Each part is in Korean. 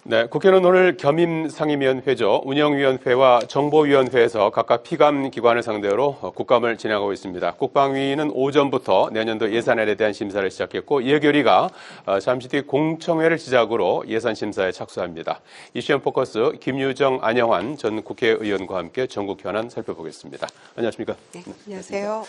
네, 국회는 오늘 겸임상임위원회죠. 운영위원회와 정보위원회에서 각각 피감기관을 상대로 국감을 진행하고 있습니다. 국방위는 오전부터 내년도 예산안에 대한 심사를 시작했고 예결위가 잠시 뒤 공청회를 시작으로 예산심사에 착수합니다. 이슈 포커스 김유정, 안영환 전 국회의원과 함께 전국 현안 살펴보겠습니다. 안녕하십니까? 네, 안녕하세요.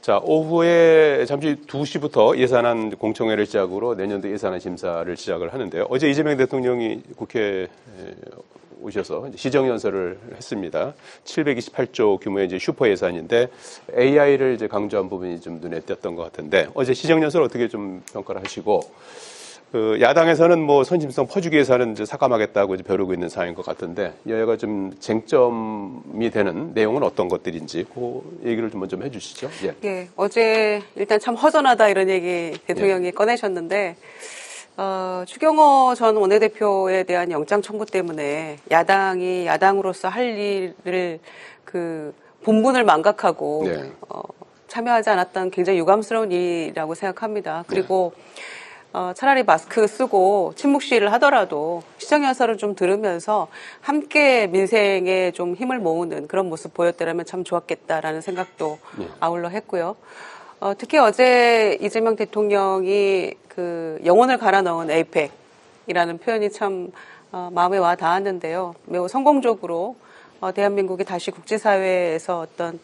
자, 오후에 잠시 2시부터 예산안 공청회를 시작으로 내년도 예산안 심사를 시작을 하는데요. 어제 이재명 대통령이 국회에 오셔서 시정연설을 했습니다. 728조 규모의 이제 슈퍼 예산인데 AI를 이제 강조한 부분이 좀 눈에 띄었던 것 같은데 어제 시정연설 어떻게 좀 평가를 하시고 야당에서는 뭐 선심성 퍼주기 위해서는 이제 삭감하겠다고 이제 벼르고 있는 상황인 것 같은데 여야가 좀 쟁점이 되는 내용은 어떤 것들인지 그 얘기를 좀 먼저 해주시죠. 예. 예, 어제 일단 참 허전하다 이런 얘기 대통령이 꺼내셨는데 추경호 전 원내대표에 대한 영장 청구 때문에 야당이 야당으로서 할 일을 본분을 망각하고 참여하지 않았던 굉장히 유감스러운 일이라고 생각합니다. 그리고 차라리 마스크 쓰고 침묵 시위를 하더라도 시정연설을 좀 들으면서 함께 민생에 좀 힘을 모으는 그런 모습 보였더라면 참 좋았겠다라는 생각도 아울러 했고요. 특히 어제 이재명 대통령이 영혼을 갈아 넣은 에이펙이라는 표현이 참 마음에 와 닿았는데요. 매우 성공적으로 대한민국이 다시 국제사회에서 어떤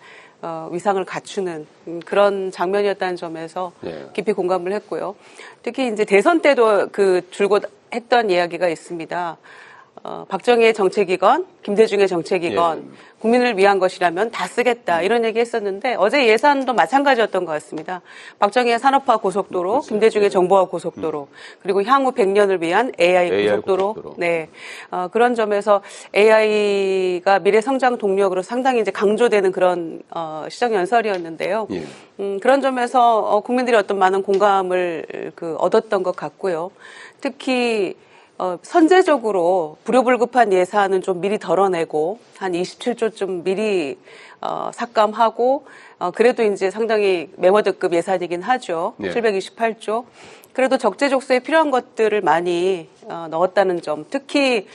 위상을 갖추는 그런 장면이었다는 점에서 깊이 공감을 했고요. 특히 이제 대선 때도 줄곧 했던 이야기가 있습니다. 박정희의 정책이건 김대중의 정책이건 국민을 위한 것이라면 다 쓰겠다 이런 얘기 했었는데 어제 예산도 마찬가지였던 것 같습니다. 박정희의 산업화 고속도로, 김대중의 정보화 고속도로, 그리고 향후 100년을 위한 AI 고속도로. 네, 그런 점에서 AI가 미래 성장 동력으로 상당히 이제 강조되는 그런 시정연설이었는데요. 그런 점에서 국민들이 어떤 많은 공감을 얻었던 것 같고요. 특히 선제적으로 불효불급한 예산은 좀 미리 덜어내고 한 27조쯤 미리 삭감하고 그래도 이제 상당히 메모드급 예산이긴 하죠. 728조. 그래도 적재적소에 필요한 것들을 많이 넣었다는 점. 특히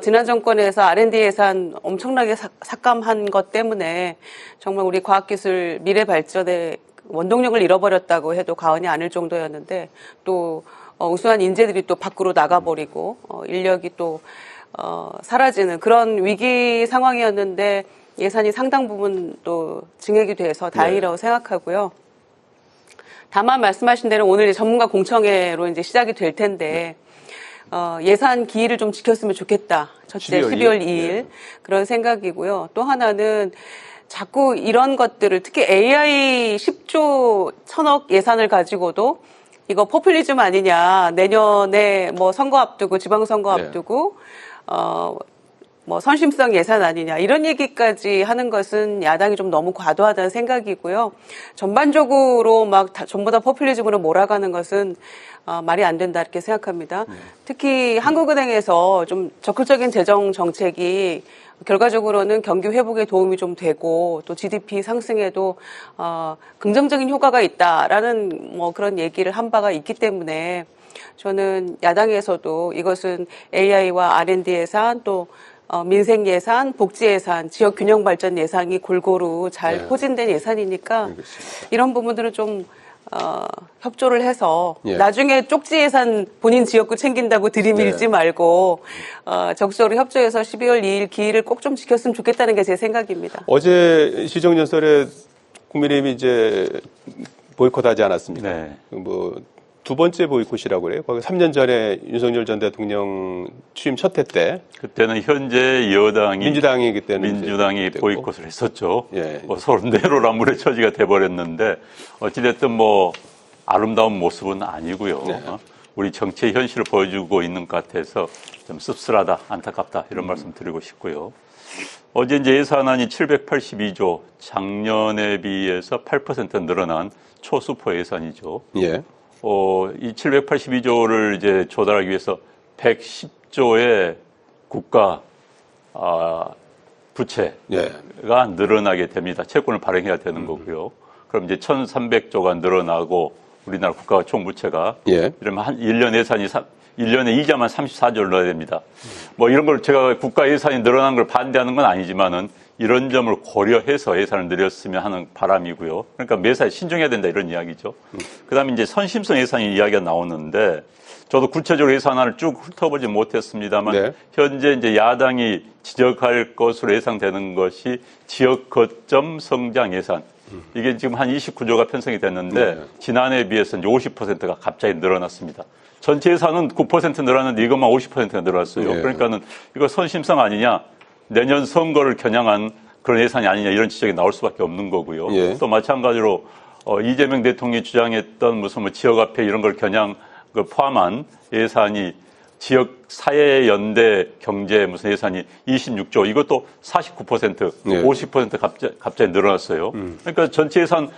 지난 정권에서 R&D 예산 엄청나게 삭감한 것 때문에 정말 우리 과학기술 미래 발전에 원동력을 잃어버렸다고 해도 과언이 아닐 정도였는데 또 우수한 인재들이 또 밖으로 나가버리고 인력이 또 사라지는 그런 위기 상황이었는데 예산이 상당 부분 또 증액이 돼서 다행이라고 생각하고요. 다만 말씀하신 대로 오늘 전문가 공청회로 이제 시작이 될 텐데 예산 기일을 좀 지켰으면 좋겠다. 첫째 12월 2일 그런 생각이고요. 또 하나는 자꾸 이런 것들을 특히 AI 10조 1000억 예산을 가지고도 이거 포퓰리즘 아니냐. 내년에 뭐 선거 앞두고 지방선거 앞두고 뭐 선심성 예산 아니냐. 이런 얘기까지 하는 것은 야당이 좀 너무 과도하다는 생각이고요. 전반적으로 막 전부 다 포퓰리즘으로 몰아가는 것은 말이 안 된다 이렇게 생각합니다. 특히 한국은행에서 좀 적극적인 재정 정책이 결과적으로는 경기 회복에 도움이 좀 되고 또 GDP 상승에도 긍정적인 효과가 있다라는 뭐 그런 얘기를 한 바가 있기 때문에 저는 야당에서도 이것은 AI와 R&D 예산 또 민생 예산, 복지 예산, 지역 균형 발전 예산이 골고루 잘 포진된 예산이니까 알겠습니다. 이런 부분들은 좀 협조를 해서 나중에 쪽지 예산 본인 지역구 챙긴다고 들이밀지 말고 적극적으로 협조해서 12월 2일 기일을 꼭 좀 지켰으면 좋겠다는 게 제 생각입니다. 어제 시정연설에 국민의힘이 이제 보이콧하지 않았습니까? 뭐 두 번째 보이콧이라고 그래요. 거기 3년 전에 윤석열 전 대통령 취임 첫 해 때 그때는 현재 여당이 민주당이 그때는 민주당이 보이콧을 했었죠. 뭐 서로 내로남불의 처지가 돼버렸는데 어찌됐든 뭐 아름다운 모습은 아니고요. 우리 정치의 현실을 보여주고 있는 것 같아서 좀 씁쓸하다, 안타깝다 이런 말씀 드리고 싶고요. 어제 이제 예산안이 782조 작년에 비해서 8% 늘어난 초수포 예산이죠. 이 782조를 이제 조달하기 위해서 110조의 국가 부채가 늘어나게 됩니다. 채권을 발행해야 되는 거고요. 그럼 이제 1,300조가 늘어나고 우리나라 국가 총부채가. 예. 이러면 한 1년 예산이 1년에 이자만 34조를 넣어야 됩니다. 뭐 이런 걸 제가 국가 예산이 늘어난 걸 반대하는 건 아니지만은 이런 점을 고려해서 예산을 늘렸으면 하는 바람이고요. 그러니까 매사에 신중해야 된다 이런 이야기죠. 그다음에 이제 선심성 예산 이야기가 나오는데 저도 구체적으로 예산안을 쭉 훑어보지 못했습니다만 네. 현재 이제 야당이 지적할 것으로 예상되는 것이 지역 거점 성장 예산. 이게 지금 한 29조가 편성이 됐는데 네. 지난해에 비해서 이제 50%가 갑자기 늘어났습니다. 전체 예산은 9% 늘었는데 이것만 50%가 늘어났어요. 네. 그러니까는 이거 선심성 아니냐? 내년 선거를 겨냥한 그런 예산이 아니냐 이런 지적이 나올 수밖에 없는 거고요. 예. 또 마찬가지로 이재명 대통령이 주장했던 무슨 뭐 지역화폐 이런 걸 겨냥 포함한 예산이 지역 사회연대 경제 무슨 예산이 26조 이것도 49% 네. 50% 갑자기 늘어났어요. 그러니까 전체 예산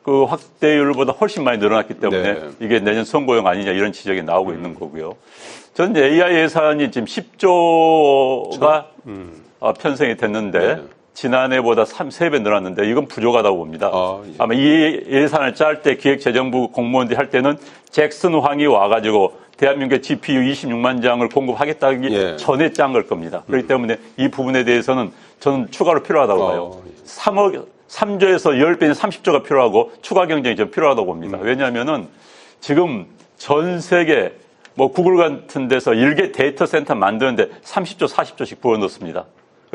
그 확대율보다 훨씬 많이 늘어났기 때문에 네. 이게 내년 선거용 아니냐 이런 지적이 나오고 있는 거고요. 저는 AI 예산이 지금 10조가 편성이 됐는데 네. 지난해보다 3배 늘었는데 이건 부족하다고 봅니다. 예. 아마 이 예산을 짤 때 기획재정부 공무원들이 할 때는 잭슨 황이 와가지고 대한민국의 GPU 26만 장을 공급하겠다기 예. 전에 짠 걸 겁니다. 그렇기 때문에 이 부분에 대해서는 저는 추가로 필요하다고 봐요. 3조에서 10배는 30조가 필요하고 추가 경쟁이 좀 필요하다고 봅니다. 왜냐하면은 지금 전 세계 뭐 구글 같은 데서 일개 데이터 센터 만드는데 30조, 40조씩 부어넣습니다.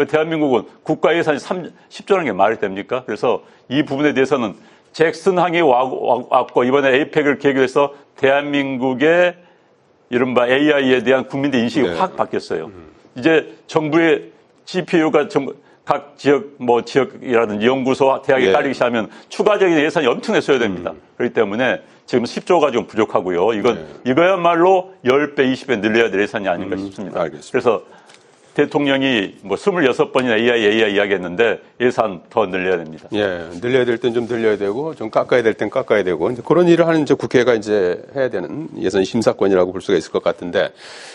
대한민국은 국가 예산이 10조라는 게 말이 됩니까? 그래서 이 부분에 대해서는 잭슨 항이 왔고 이번에 APEC을 계기로 해서 대한민국의 이른바 AI에 대한 국민들 인식이 네. 확 바뀌었어요. 이제 정부의 GPU가 각 지역이라든지 연구소, 대학에 네. 깔리기 시작하면 추가적인 예산이 엄청나게 써야 됩니다. 그렇기 때문에 지금 10조가 좀 부족하고요. 이거야말로 10배, 20배 늘려야 될 예산이 아닌가 싶습니다. 알겠습니다. 그래서 대통령이 뭐 26번이나 AI 이야기했는데 예산 더 늘려야 됩니다. 예, 늘려야 될 땐 좀 늘려야 되고, 좀 깎아야 될 땐 깎아야 되고, 이제 그런 일을 하는 이제 국회가 이제 해야 되는 예산 심사권이라고 볼 수가 있을 것 같은데,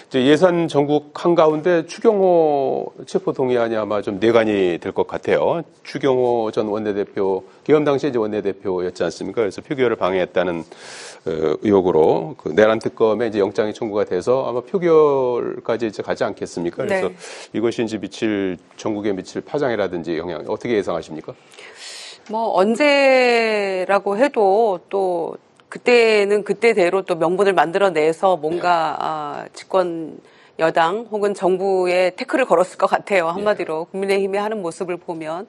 이제 예산 전국 한가운데 추경호 체포동의안이 아마 좀 내관이 될 것 같아요. 추경호 전 원내대표, 계엄 당시 이제 원내대표였지 않습니까? 그래서 표결을 방해했다는 의혹으로 그 내란 특검에 이제 영장이 청구가 돼서 아마 표결까지 이제 가지 않겠습니까? 그래서 네. 이것이 이제 전국에 미칠 파장이라든지 영향 어떻게 예상하십니까? 뭐 언제라고 해도 또 그때는 그때대로 또 명분을 만들어내서 뭔가 집권 여당 혹은 정부에 태클을 걸었을 것 같아요. 한마디로 국민의힘이 하는 모습을 보면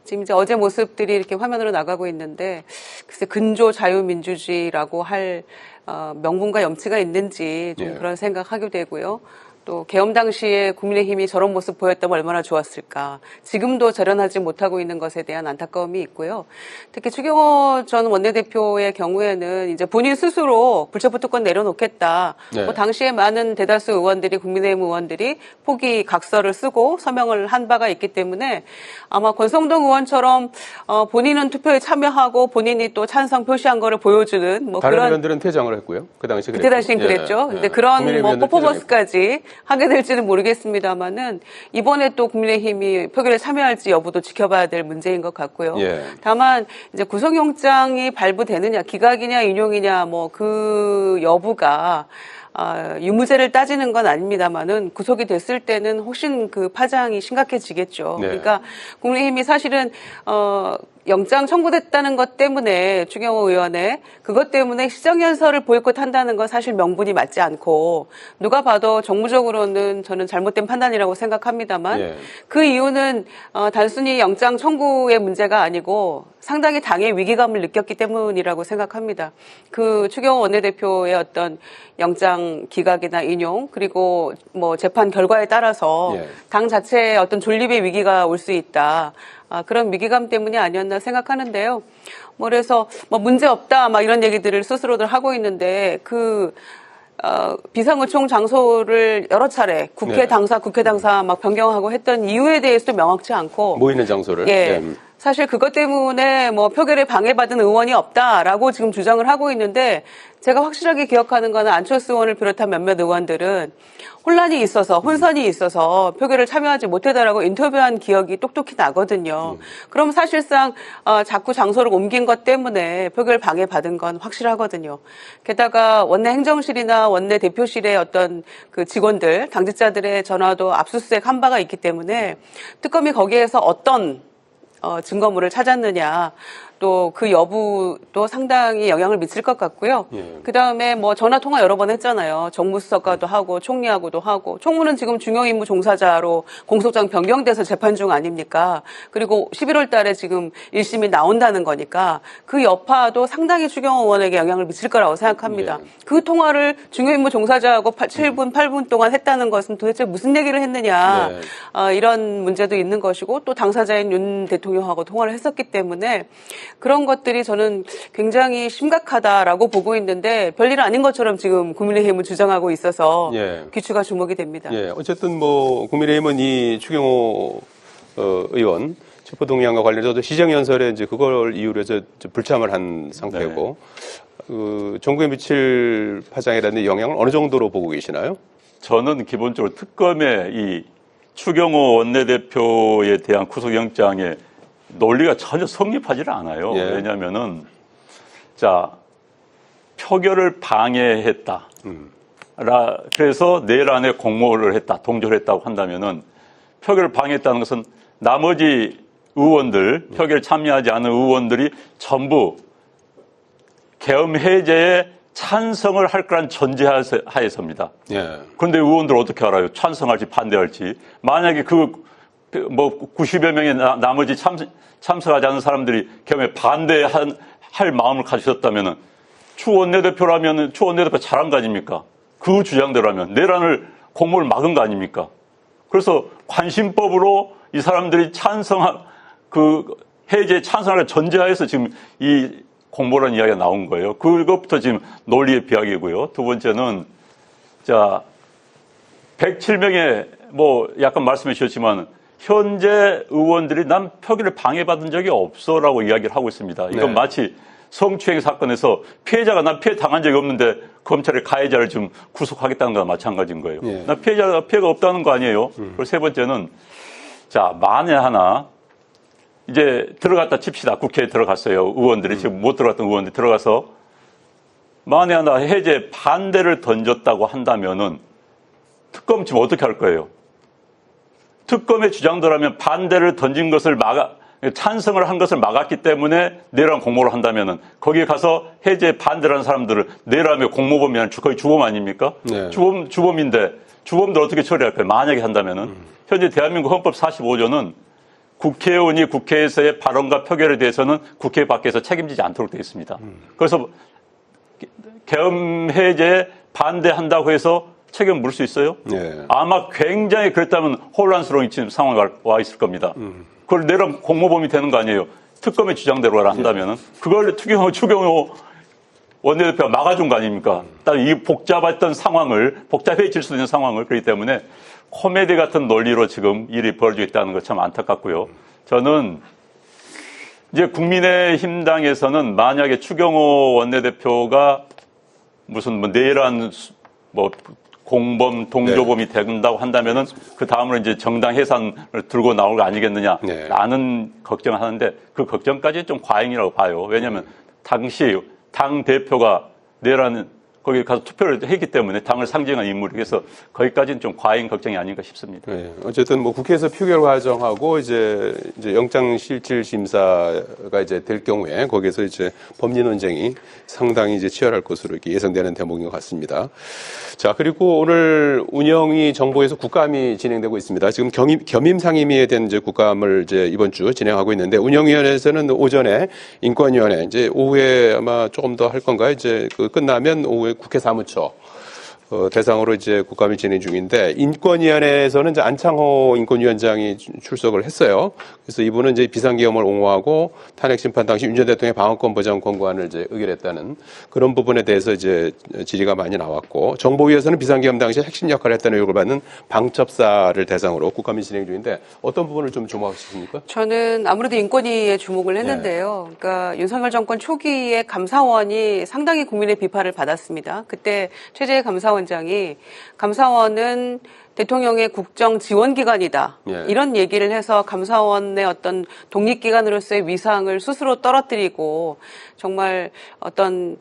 지금 이제 어제 모습들이 이렇게 화면으로 나가고 있는데 글쎄 근조 자유민주주의라고 할 명분과 염치가 있는지 좀 그런 생각하게 되고요. 또 계엄 당시에 국민의힘이 저런 모습 보였다면 얼마나 좋았을까. 지금도 절연하지 못하고 있는 것에 대한 안타까움이 있고요. 특히 추경호 전 원내대표의 경우에는 이제 본인 스스로 불체포 특권 내려놓겠다. 네. 뭐 당시에 많은 대다수 의원들이 국민의힘 의원들이 포기 각서를 쓰고 서명을 한 바가 있기 때문에 아마 권성동 의원처럼 본인은 투표에 참여하고 본인이 또 찬성 표시한 거를 보여주는 뭐 다른 그런 의원들은 퇴장을 했고요. 그 당시 그때 당시엔 그랬죠. 근데 그런 뭐 퍼포먼스까지 하게 될지는 모르겠습니다만은 이번에 또 국민의힘이 표결에 참여할지 여부도 지켜봐야 될 문제인 것 같고요. 다만 이제 구속영장이 발부되느냐, 기각이냐, 인용이냐, 뭐 그 여부가 유무죄를 따지는 건 아닙니다만은 구속이 됐을 때는 훨씬 그 파장이 심각해지겠죠. 그러니까 국민의힘이 사실은 영장 청구됐다는 것 때문에 추경호 의원의 그것 때문에 시정연설을 보이콧한다는 건 사실 명분이 맞지 않고 누가 봐도 정무적으로는 저는 잘못된 판단이라고 생각합니다만 그 이유는 단순히 영장 청구의 문제가 아니고 상당히 당의 위기감을 느꼈기 때문이라고 생각합니다. 그 추경호 원내대표의 어떤 영장 기각이나 인용 그리고 뭐 재판 결과에 따라서 당 자체의 어떤 존립의 위기가 올 수 있다. 그런 위기감 때문이 아니었나 생각하는데요. 뭐 그래서 뭐 문제 없다 막 이런 얘기들을 스스로들 하고 있는데 비상구총 장소를 여러 차례 국회 당사 막 변경하고 했던 이유에 대해서도 명확치 않고 모이는 장소를 사실 그것 때문에 뭐 표결에 방해받은 의원이 없다라고 지금 주장을 하고 있는데 제가 확실하게 기억하는 거는 안철수 의원을 비롯한 몇몇 의원들은 혼란이 있어서 혼선이 있어서 표결을 참여하지 못했다라고 인터뷰한 기억이 똑똑히 나거든요. 그럼 사실상 자꾸 장소를 옮긴 것 때문에 표결 방해받은 건 확실하거든요. 게다가 원내 행정실이나 원내 대표실의 어떤 그 직원들, 당직자들의 전화도 압수수색 한 바가 있기 때문에 특검이 거기에서 어떤 증거물을 찾았느냐, 또 그 여부도 상당히 영향을 미칠 것 같고요. 그 다음에 뭐 전화 통화 여러 번 했잖아요. 정무수석과도 하고 총리하고도 하고, 총무는 지금 중요임무 종사자로 공소장 변경돼서 재판 중 아닙니까? 그리고 11월 달에 지금 1심이 나온다는 거니까 그 여파도 상당히 추경호 의원에게 영향을 미칠 거라고 생각합니다. 그 통화를 중요임무 종사자하고 7분, 8분 동안 했다는 것은 도대체 무슨 얘기를 했느냐, 이런 문제도 있는 것이고, 또 당사자인 윤 대통령하고 통화를 했었기 때문에 그런 것들이 저는 굉장히 심각하다라고 보고 있는데 별일 아닌 것처럼 지금 국민의힘은 주장하고 있어서 귀추가 주목이 됩니다. 어쨌든 뭐 국민의힘은 이 추경호 의원 체포동의안과 관련해서도 시정연설에 이제 그걸 이유로 해서 불참을 한 상태고, 정부에 미칠 파장이라는 영향을 어느 정도로 보고 계시나요? 저는 기본적으로 특검의 이 추경호 원내대표에 대한 구속영장에 논리가 전혀 성립하지를 않아요. 왜냐하면은, 자, 표결을 방해했다. 그래서 내일 안에 공모를 했다, 동조를 했다고 한다면은, 표결을 방해했다는 것은 나머지 의원들, 표결에 참여하지 않은 의원들이 전부 계엄 해제에 찬성을 할 거란 전제하에서입니다. 그런데 의원들 어떻게 알아요? 찬성할지 반대할지. 만약에 90여 명의 나머지 참석하지 않은 사람들이 계엄에 반대할 마음을 가지셨다면은 추 원내대표라면은 추 원내대표 잘한 거 아닙니까? 그 주장대로라면 내란을 공모를 막은 거 아닙니까? 그래서 관심법으로 이 사람들이 그 해제에 찬성할 전제하에서 지금 이 공모라는 이야기가 나온 거예요. 그것부터 지금 논리의 비약이고요. 두 번째는, 자, 107명의 뭐 약간 말씀해 주셨지만 현재 의원들이 난 표결을 방해받은 적이 없어라고 이야기를 하고 있습니다. 이건 마치 성추행 사건에서 피해자가 난 피해 당한 적이 없는데 검찰이 가해자를 좀 구속하겠다는 거나 마찬가지인 거예요. 난 피해가 없다는 거 아니에요. 그리고 세 번째는, 자, 만에 하나 이제 들어갔다 칩시다. 국회에 들어갔어요. 의원들이 지금 못 들어갔던 의원들이 들어가서 만에 하나 해제 반대를 던졌다고 한다면은 특검 지금 어떻게 할 거예요? 특검의 주장대로라면 반대를 던진 것을 찬성을 한 것을 막았기 때문에 내란 공모를 한다면은 거기에 가서 해제 반대를 하는 사람들을 내란의 공모범이 아니라 거의 주범 아닙니까? 주범인데 주범들 어떻게 처리할 거예요? 만약에 한다면은 현재 대한민국 헌법 45조는 국회의원이 국회에서의 발언과 표결에 대해서는 국회 밖에서 책임지지 않도록 되어 있습니다. 그래서 계엄 해제에 반대한다고 해서 책임을 물 수 있어요? 아마 굉장히 그랬다면 혼란스러운 지금 상황에 와 있을 겁니다. 그걸 내란 공모범이 되는 거 아니에요? 특검의 주장대로 한다면은 그걸 추경호 원내대표가 막아준 거 아닙니까? 이 복잡해질 수 있는 상황을. 그렇기 때문에 코미디 같은 논리로 지금 일이 벌어지고 있다는 거 참 안타깝고요. 저는 이제 국민의힘당에서는 만약에 추경호 원내대표가 무슨 내란 공범, 동조범이 된다고 한다면은 그 다음으로 이제 정당 해산을 들고 나올 거 아니겠느냐라는 걱정을 하는데 그 걱정까지는 좀 과잉이라고 봐요. 왜냐하면 당시 당 대표가 내란 거기 가서 투표를 했기 때문에 당을 상징한 인물이 그래서 거기까지는 좀 과잉 걱정이 아닌가 싶습니다. 어쨌든 뭐 국회에서 표결 과정하고 이제 영장실질심사가 이제 될 경우에 거기에서 이제 법리 논쟁이 상당히 이제 치열할 것으로 이렇게 예상되는 대목인 것 같습니다. 자, 그리고 오늘 운영위 정부에서 국감이 진행되고 있습니다. 지금 겸임 상임위에 대한 이제 국감을 이제 이번 주 진행하고 있는데 운영위원회에서는 오전에 인권위원회 이제 오후에 아마 조금 더 할 건가요? 이제 끝나면 오후에 국회 사무처 대상으로 이제 국감이 진행 중인데 인권위원회에서는 이제 안창호 인권위원장이 출석을 했어요. 그래서 이분은 이제 비상계엄을 옹호하고 탄핵 심판 당시 윤 전 대통령의 방어권 보장 권고안을 이제 의결했다는 그런 부분에 대해서 이제 질의가 많이 나왔고 정보위에서는 비상계엄 당시 핵심 역할을 했다는 의혹을 받는 방첩사를 대상으로 국감이 진행 중인데 어떤 부분을 좀 주목하시십니까? 저는 아무래도 인권위에 주목을 했는데요. 그러니까 윤석열 정권 초기에 감사원이 상당히 국민의 비판을 받았습니다. 그때 최재해 감사원장이 감사원은 대통령의 국정 지원 기관이다. 이런 얘기를 해서 감사원의 어떤 독립기관으로서의 위상을 스스로 떨어뜨리고 정말 어떤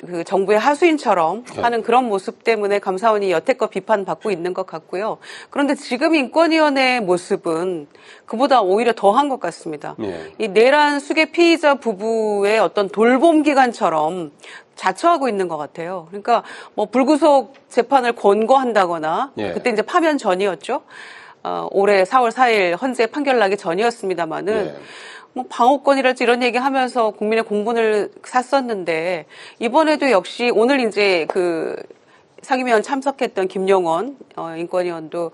그 정부의 하수인처럼 하는 그런 모습 때문에 감사원이 여태껏 비판받고 있는 것 같고요. 그런데 지금 인권위원회의 모습은 그보다 오히려 더한 것 같습니다. 이 내란 수괴 피의자 부부의 어떤 돌봄 기관처럼 자처하고 있는 것 같아요. 그러니까 뭐 불구속 재판을 권고한다거나 그때 이제 파면 전이었죠. 올해 4월 4일 헌재 판결 나기 전이었습니다만은 뭐 방어권이랄지 이런 얘기하면서 국민의 공분을 샀었는데 이번에도 역시 오늘 이제 그 상임위원 참석했던 김용원 인권위원도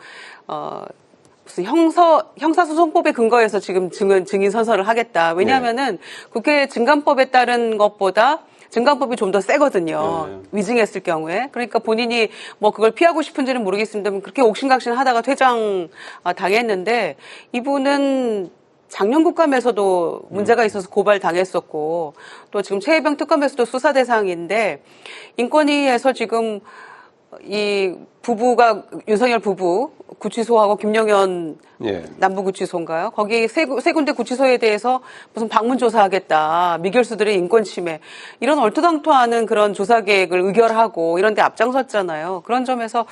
무슨 형사소송법에 근거해서 지금 증인 선서를 하겠다. 왜냐하면은 국회 증감법에 따른 것보다 증감법이 좀 더 세거든요. 위증했을 경우에. 그러니까 본인이 뭐 그걸 피하고 싶은지는 모르겠습니다만 그렇게 옥신각신 하다가 퇴장 당했는데 이분은 작년 국감에서도 문제가 있어서 고발당했었고 또 지금 최혜병 특검에서도 수사 대상인데 인권위에서 지금 이 부부가 윤석열 부부 구치소하고 김영현 남부구치소인가요? 거기 세 군데 구치소에 대해서 무슨 방문조사하겠다. 미결수들의 인권 침해. 이런 얼토당토하는 그런 조사 계획을 의결하고 이런 데 앞장섰잖아요. 그런 점에서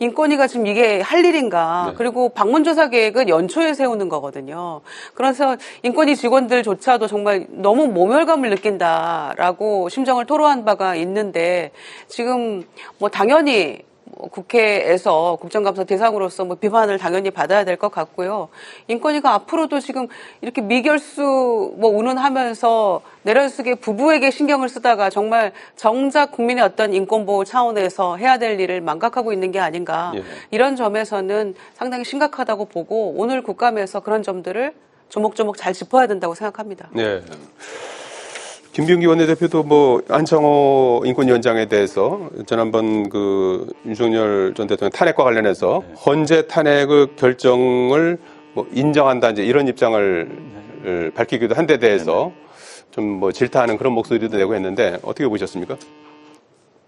인권위가 지금 이게 할 일인가. 그리고 방문조사 계획은 연초에 세우는 거거든요. 그래서 인권위 직원들조차도 정말 너무 모멸감을 느낀다라고 심정을 토로한 바가 있는데 지금 뭐 당연히 국회에서 국정감사 대상으로서 뭐 비판을 당연히 받아야 될 것 같고요. 인권위가 앞으로도 지금 이렇게 미결수 뭐 운운하면서 내란수계 부부에게 신경을 쓰다가 정말 정작 국민의 어떤 인권보호 차원에서 해야 될 일을 망각하고 있는 게 아닌가. 이런 점에서는 상당히 심각하다고 보고 오늘 국감에서 그런 점들을 조목조목 잘 짚어야 된다고 생각합니다. 네. 김병기 원내대표도 뭐 안창호 인권위원장에 대해서 지난번 그 윤석열 전 대통령 탄핵과 관련해서 헌재 탄핵의 결정을 뭐 인정한다 이제 이런 입장을 밝히기도 한 데 대해서 좀 뭐 질타하는 그런 목소리도 내고 했는데 어떻게 보셨습니까?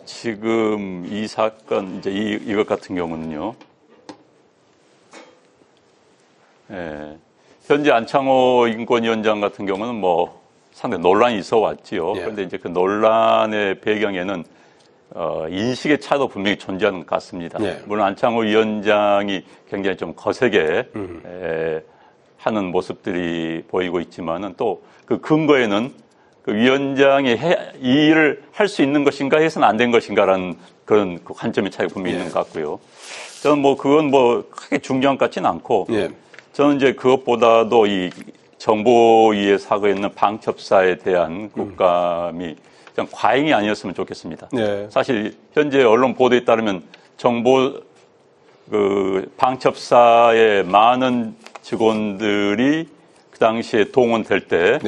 지금 이 사건 이제 이것 같은 경우는요. 현재 안창호 인권위원장 같은 경우는 뭐 상당히 논란이 있어 왔지요. 그런데 이제 그 논란의 배경에는 인식의 차도 분명히 존재하는 것 같습니다. 물론 안창호 위원장이 굉장히 좀 거세게 하는 모습들이 보이고 있지만은 또 그 근거에는 그 위원장이 이 일을 할 수 있는 것인가 해서는 안 된 것인가라는 그런 그 관점의 차이가 분명히 있는 것 같고요. 저는 뭐 그건 뭐 크게 중요한 것 같지는 않고 저는 이제 그것보다도 이 정보위에 사고 있는 방첩사에 대한 국감이 그냥 과잉이 아니었으면 좋겠습니다. 사실 현재 언론 보도에 따르면 방첩사의 많은 직원들이 그 당시에 동원될 때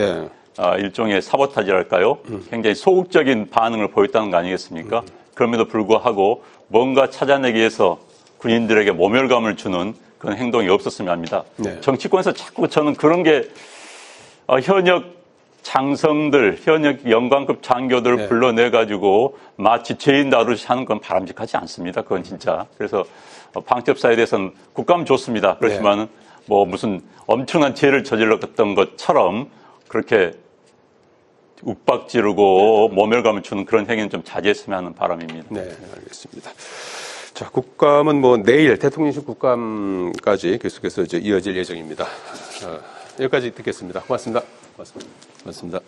일종의 사보타지랄까요? 굉장히 소극적인 반응을 보였다는 거 아니겠습니까? 그럼에도 불구하고 뭔가 찾아내기 위해서 군인들에게 모멸감을 주는 그런 행동이 없었으면 합니다. 정치권에서 자꾸 저는 그런 게 현역 장성들, 현역 영관급 장교들을 불러내가지고 마치 죄인 다루듯이 하는 건 바람직하지 않습니다. 그건 진짜. 그래서 방첩사에 대해서는 국감 좋습니다. 그렇지만은 뭐 무슨 엄청난 죄를 저질렀던 것처럼 그렇게 윽박지르고 모멸감을 주는 그런 행위는 좀 자제했으면 하는 바람입니다. 네, 알겠습니다. 자, 국감은 뭐 내일 대통령실 국감까지 계속해서 이제 이어질 예정입니다. 여기까지 듣겠습니다. 고맙습니다. 고맙습니다.